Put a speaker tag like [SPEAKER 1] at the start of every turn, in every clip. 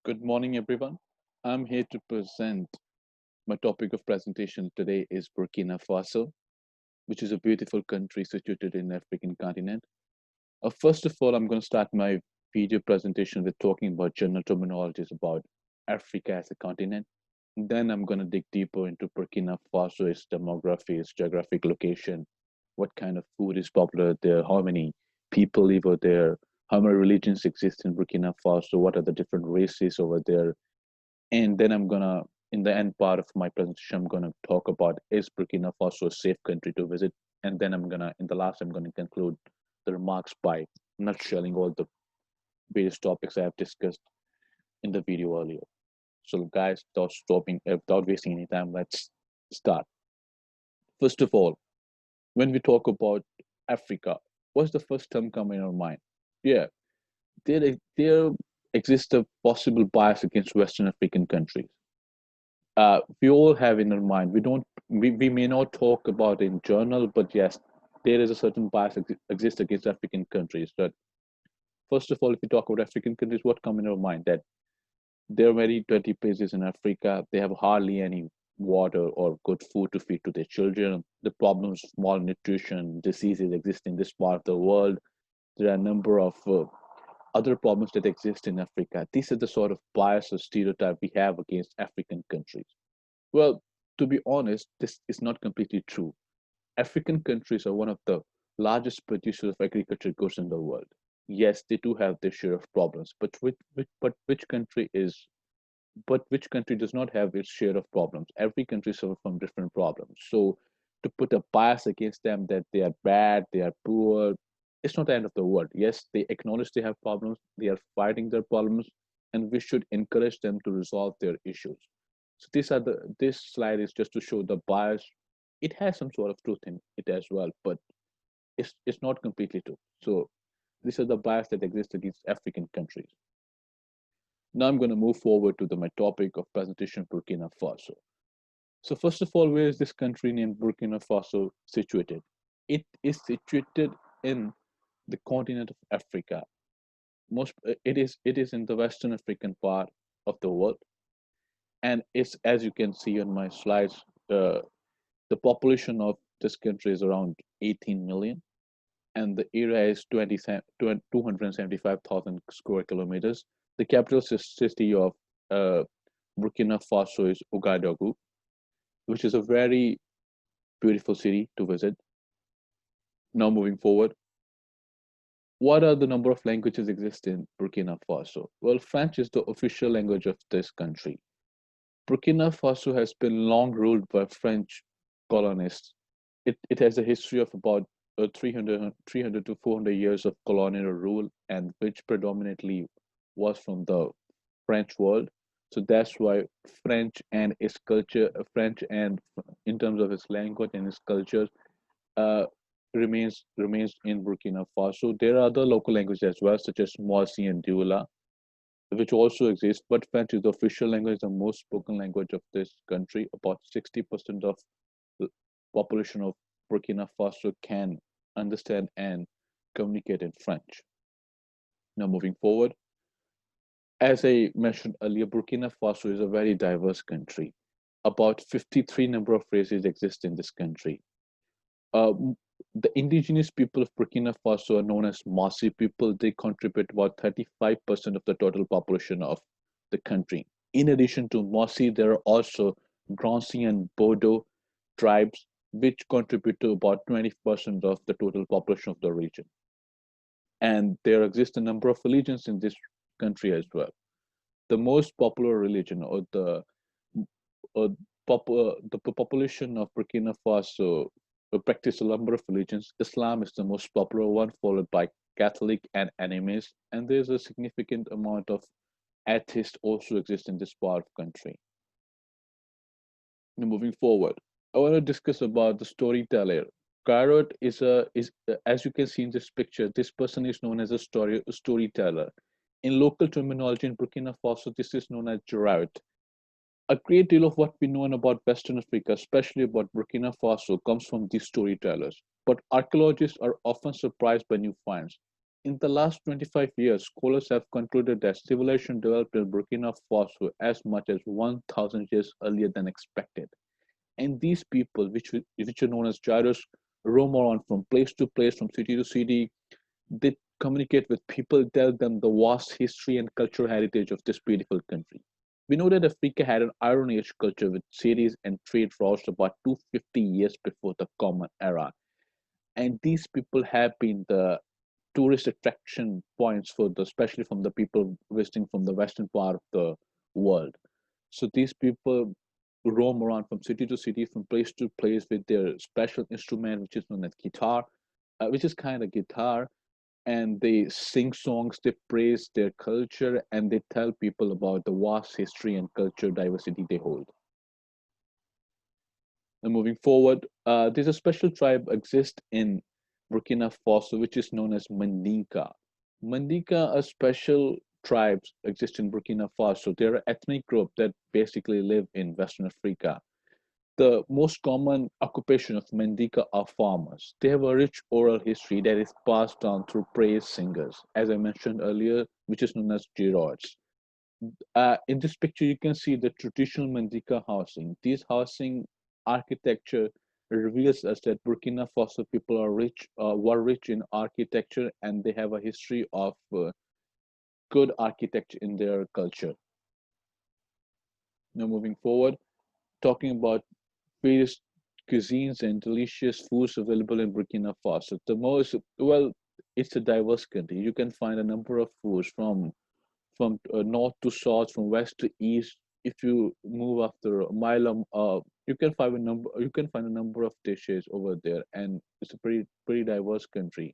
[SPEAKER 1] Good morning, everyone. I'm here to present my topic of presentation today is Burkina Faso, which is a beautiful country situated in the African continent. First of all, I'm going to start my video presentation with talking about general terminologies about Africa as a continent. Then I'm going to dig deeper into Burkina Faso, its demography, its geographic location, what kind of food is popular there, how many people live over there, how many religions exist in Burkina Faso, what are the different races over there, and then I'm gonna, in the end part of my presentation, I'm gonna talk about is Burkina Faso a safe country to visit, and then in the last, I'm gonna conclude the remarks by nutshelling all the various topics I have discussed in the video earlier. So, guys, without wasting any time, let's start. First of all, when we talk about Africa, what's the first term coming in our mind? Yeah, there exists a possible bias against Western African countries. We all have in our mind. We may not talk about in journal, but yes, there is a certain bias exists against African countries. But first of all, if we talk about African countries, what come in our mind? That there are very dirty places in Africa. They have hardly any water or good food to feed to their children. The problems of malnutrition, diseases exist in this part of the world. There are a number of other problems that exist in Africa. These are the sort of bias or stereotype we have against African countries. Well, to be honest, this is not completely true. African countries are one of the largest producers of agricultural goods in the world. Yes, they do have their share of problems, but which country does not have its share of problems? Every country suffers from different problems. So to put a bias against them that they are bad, they are poor, it's not the end of the world. Yes, they acknowledge they have problems, they are fighting their problems, and we should encourage them to resolve their issues. So this slide is just to show the bias. It has some sort of truth in it as well, but it's not completely true. So these are the bias that exist against African countries. Now I'm going to move forward to my topic of presentation, Burkina Faso. So first of all, where is this country named Burkina Faso situated? It is situated in the continent of Africa. It is in the Western African part of the world, and it's, as you can see on my slides, the population of this country is around 18 million, and the area is 275,000 square kilometers. The capital city of uh, Burkina Faso is Ouagadougou, which is a very beautiful city to visit. Now, moving forward, what are the number of languages exist in Burkina Faso? Well, French is the official language of this country. Burkina Faso has been long ruled by French colonists. It has a history of about 300 to 400 years of colonial rule, and which predominantly was from the French world. So that's why French and in terms of its language and its culture, uh, remains in Burkina Faso. There are other local languages as well, such as Mawasi and Dioula, which also exist, but French is the official language, the most spoken language of this country. About 60% of the population of Burkina Faso can understand and communicate in French. Now, moving forward, as I mentioned earlier, Burkina Faso is a very diverse country. About 53 number of races exist in this country. Um, the indigenous people of Burkina Faso are known as Masi people. They contribute about 35% of the total population of the country. In addition to Masi, there are also Grancy and Bodo tribes, which contribute to about 20% of the total population of the region. And there exist a number of religions in this country as well. The most popular religion, or the population of Burkina Faso practice a number of religions. Islam is the most popular one, followed by Catholic and animist, and there's a significant amount of atheists also exist in this part of country. Now, moving forward, I want to discuss about the storyteller. Garrett is as you can see in this picture, this person is known as a storyteller. In local terminology in Burkina Faso, this is known as Jarrett. A great deal of what we know about Western Africa, especially about Burkina Faso, comes from these storytellers. But archaeologists are often surprised by new finds. In the last 25 years, scholars have concluded that civilization developed in Burkina Faso as much as 1,000 years earlier than expected. And these people, which are known as gyros, roam around from place to place, from city to city. They communicate with people, tell them the vast history and cultural heritage of this beautiful country. We know that Africa had an Iron Age culture with cities and trade routes about 250 years before the Common Era. And these people have been the tourist attraction points for the, especially from the people visiting from the western part of the world. So these people roam around from city to city, from place to place with their special instrument, which is known as guitar, which is kind of guitar, and they sing songs, they praise their culture, and they tell people about the vast history and culture diversity they hold. And moving forward, there's a special tribe exists in Burkina Faso, which is known as Mandinka. Mandinka, a special tribes exist in Burkina Faso. They're an ethnic group that basically live in Western Africa. The most common occupation of Mandinka are farmers. They have a rich oral history that is passed down through praise singers, as I mentioned earlier, which is known as Giroids. In this picture, you can see the traditional Mandinka housing. These housing architecture reveals us that Burkina Faso people are rich, were rich in architecture, and they have a history of good architecture in their culture. Now, moving forward, talking about various cuisines and delicious foods available in Burkina Faso. The most, well, it's a diverse country. You can find a number of foods from north to south, from west to east. If you move after a mile, you can find a number of dishes over there, and it's a pretty diverse country.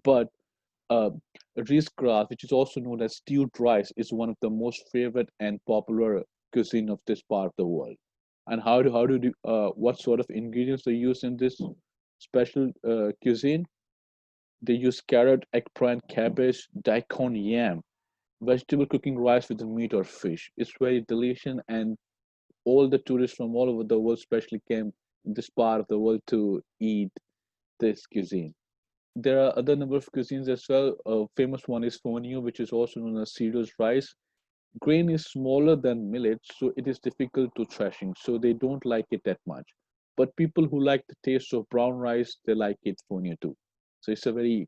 [SPEAKER 1] But uh, rice, which is also known as stewed rice, is one of the most favorite and popular cuisine of this part of the world. And what sort of ingredients they use in this special cuisine? They use carrot, eggplant, cabbage, daikon, yam, vegetable cooking rice with the meat or fish. It's very delicious, and all the tourists from all over the world, especially, came in this part of the world to eat this cuisine. There are other number of cuisines as well. A famous one is fonio, which is also known as cereals rice. Grain is smaller than millet, so it is difficult to threshing, so they don't like it that much. But people who like the taste of brown rice, they like it fonio too. So it's a very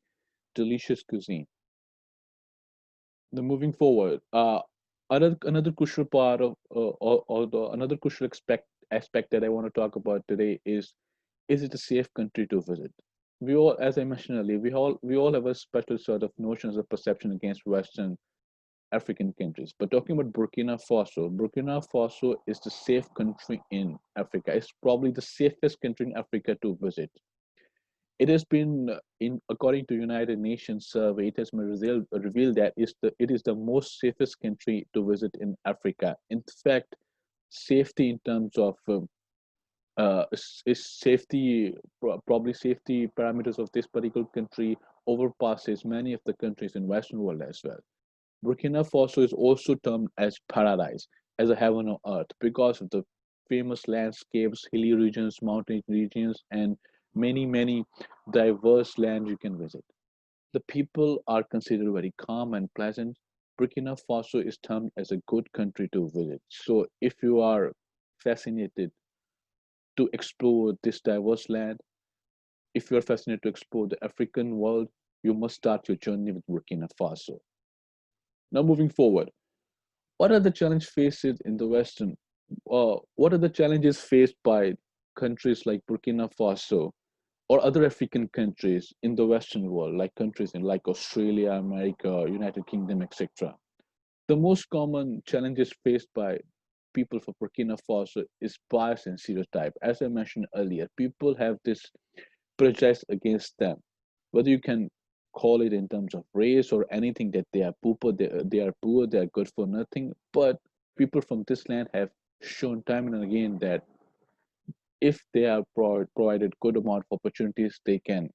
[SPEAKER 1] delicious cuisine. Then moving forward, another crucial part of or the another crucial aspect that I want to talk about today is it a safe country to visit? We all, as I mentioned earlier, we all have a special sort of notions of perception against Western African countries. But talking about Burkina Faso is the safe country in Africa. It's probably the safest country in Africa to visit. It has been in according to United Nations survey, it has been revealed that it is the most safest country to visit in Africa. In fact, safety in terms of is safety probably safety parameters of this particular country overpasses many of the countries in Western world as well. Burkina Faso is also termed as paradise, as a heaven on earth, because of the famous landscapes, hilly regions, mountain regions, and many diverse lands you can visit. The people are considered very calm and pleasant. Burkina Faso is termed as a good country to visit. So if you are fascinated to explore this diverse land, if you are fascinated to explore the African world, you must start your journey with Burkina Faso. Now, moving forward, what are the challenges faced in the Western? What are the challenges faced by countries like Burkina Faso or other African countries in the Western world, like countries in like Australia, America, United Kingdom, etc.? The most common challenges faced by people for Burkina Faso is bias and stereotype. As I mentioned earlier, people have this prejudice against them, whether you can call it in terms of race or anything, that they are poor, they are good for nothing. But people from this land have shown time and again that if they are provided good amount of opportunities, they can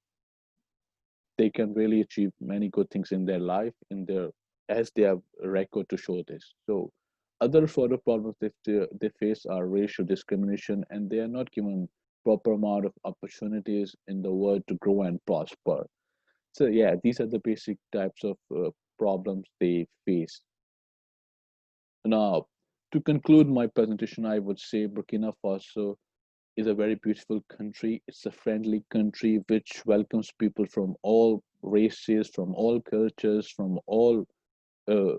[SPEAKER 1] really achieve many good things in their life, in their as they have a record to show this. So other sort of problems they face are racial discrimination, and they are not given proper amount of opportunities in the world to grow and prosper. So yeah, these are the basic types of problems they face. Now, to conclude my presentation, I would say Burkina Faso is a very beautiful country. It's a friendly country which welcomes people from all races, from all cultures, from all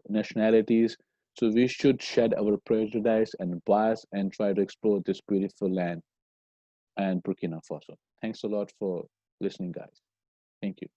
[SPEAKER 1] nationalities. So we should shed our prejudice and bias and try to explore this beautiful land and Burkina Faso. Thanks a lot for listening, guys. Thank you.